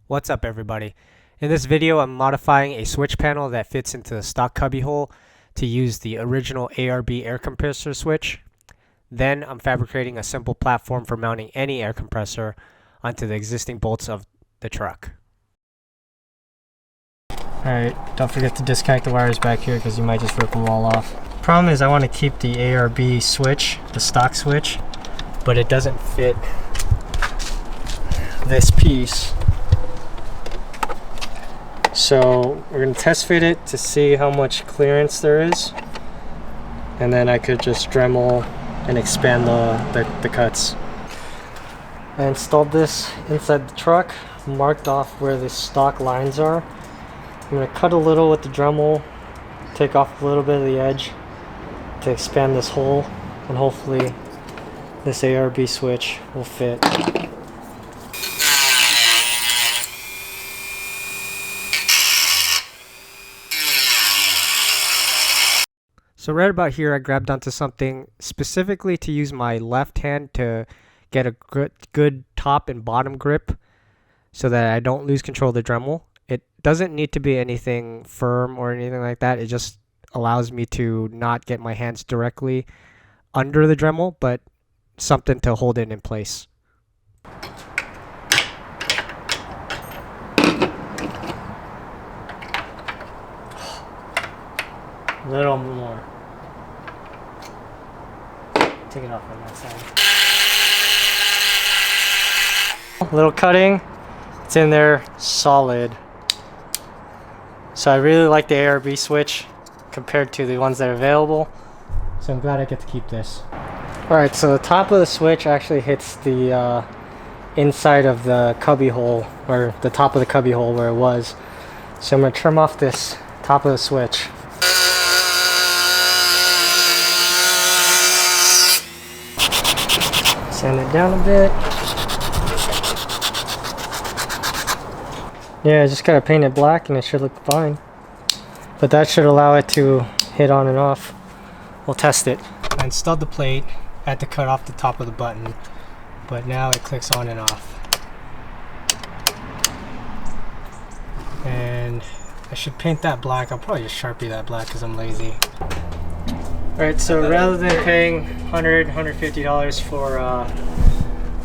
What's up, everybody? In this video, I'm modifying a switch panel that fits into the stock cubbyhole to use the original ARB air compressor switch. Then I'm fabricating a simple platform for mounting any air compressor onto the existing bolts of the truck. Alright, don't forget to disconnect the wires back here because you might just rip them all off. Problem is I want to keep the ARB switch, the stock switch, but it doesn't fit this piece. So we're going to test fit it to see how much clearance there is, and then I could just Dremel and expand the cuts. I installed this inside the truck, marked off where the stock lines are. I'm going to cut a little with the Dremel, take off a little bit of the edge to expand this hole, and hopefully this ARB switch will fit. So right about here, I grabbed onto something specifically to use my left hand to get a good top and bottom grip so that I don't lose control of the Dremel. It doesn't need to be anything firm or anything like that. It just allows me to not get my hands directly under the Dremel, but something to hold it in place. A little more. Take it off on that side. A little cutting. It's in there solid. So I really like the ARB switch compared to the ones that are available. So I'm glad I get to keep this. Alright, so the top of the switch actually hits the inside of the cubby hole, or the top of the cubby hole where it was. So I'm going to trim off this top of the switch. Sand it down a bit. Yeah, I just gotta paint it black and it should look fine. But that should allow it to hit on and off. We'll test it. I installed the plate. I had to cut off the top of the button, but now it clicks on and off. And I should paint that black. I'll probably just Sharpie that black because I'm lazy. Alright, so rather than paying $150 for a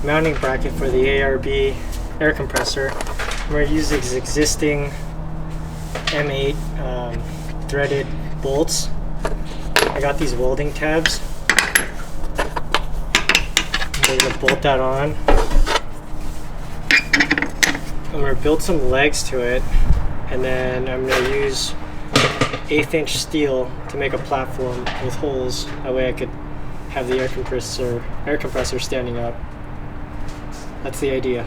mounting bracket for the ARB air compressor, I'm going to use these existing M8 threaded bolts. I got these welding tabs. I'm going to bolt that on. I'm going to build some legs to it, and then I'm going to use 1/8 inch steel to make a platform with holes. That way I could have the air compressor standing up. That's the idea.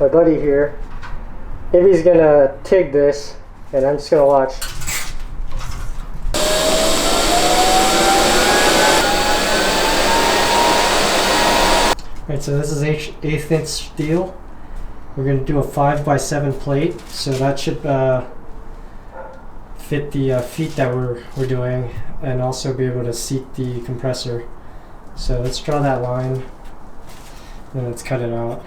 My buddy here, if he's gonna TIG this, and I'm just gonna watch. Alright, so this is 1/8 inch steel. We're going to do a 5x7 plate, so that should fit the feet that we're doing, and also be able to seat the compressor. So let's draw that line, and let's cut it out.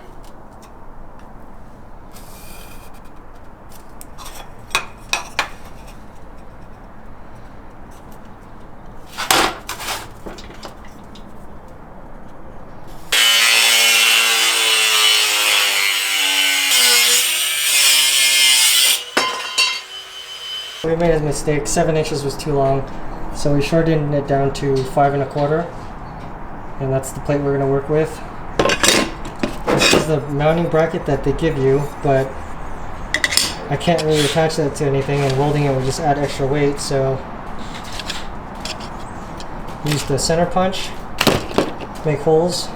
We made a mistake. 7 inches was too long, so we shortened it down to 5 1/4, and that's the plate we're going to work with. This is the mounting bracket that they give you, but I can't really attach that to anything, and welding it would just add extra weight, so use the center punch, make holes,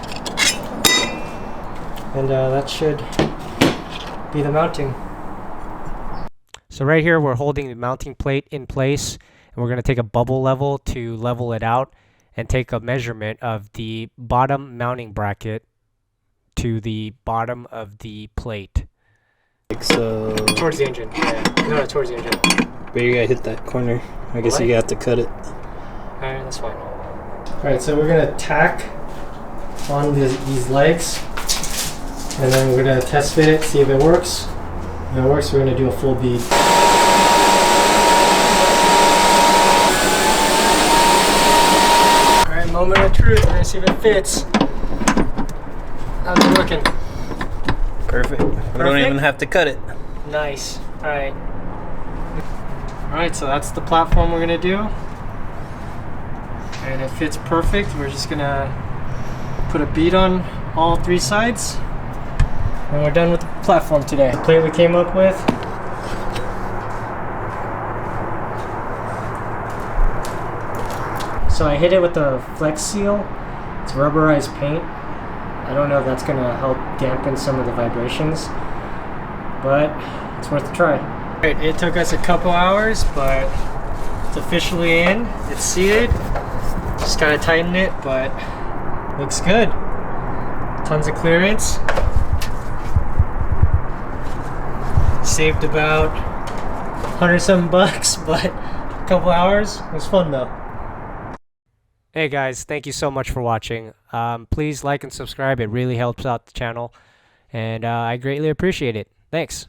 and that should be the mounting. So right here we're holding the mounting plate in place, and we're going to take a bubble level to level it out and take a measurement of the bottom mounting bracket to the bottom of the plate. Like so. Towards the engine. Yeah. No, towards the engine. But you gotta hit that corner. I guess you got to cut it. Alright, that's fine. Alright, so we're gonna tack on these legs, and then we're gonna test fit it, see if it works. If it works, we're gonna do a full bead. Alright, moment of truth. We're gonna see if it fits. How's it looking? Perfect. We don't even have to cut it. Nice. Alright. Alright, so that's the platform we're gonna do. And it fits perfect. We're just gonna put a bead on all 3 sides. And we're done with the platform today. The plate we came up with. So I hit it with the Flex Seal. It's rubberized paint. I don't know if that's gonna help dampen some of the vibrations, but it's worth a try. It took us a couple hours, but it's officially in. It's seated. Just gotta tighten it, but looks good. Tons of clearance. Saved about $107, but a couple hours. It was fun though. Hey guys, thank you so much for watching. Please like and subscribe. It really helps out the channel, and I greatly appreciate it. Thanks.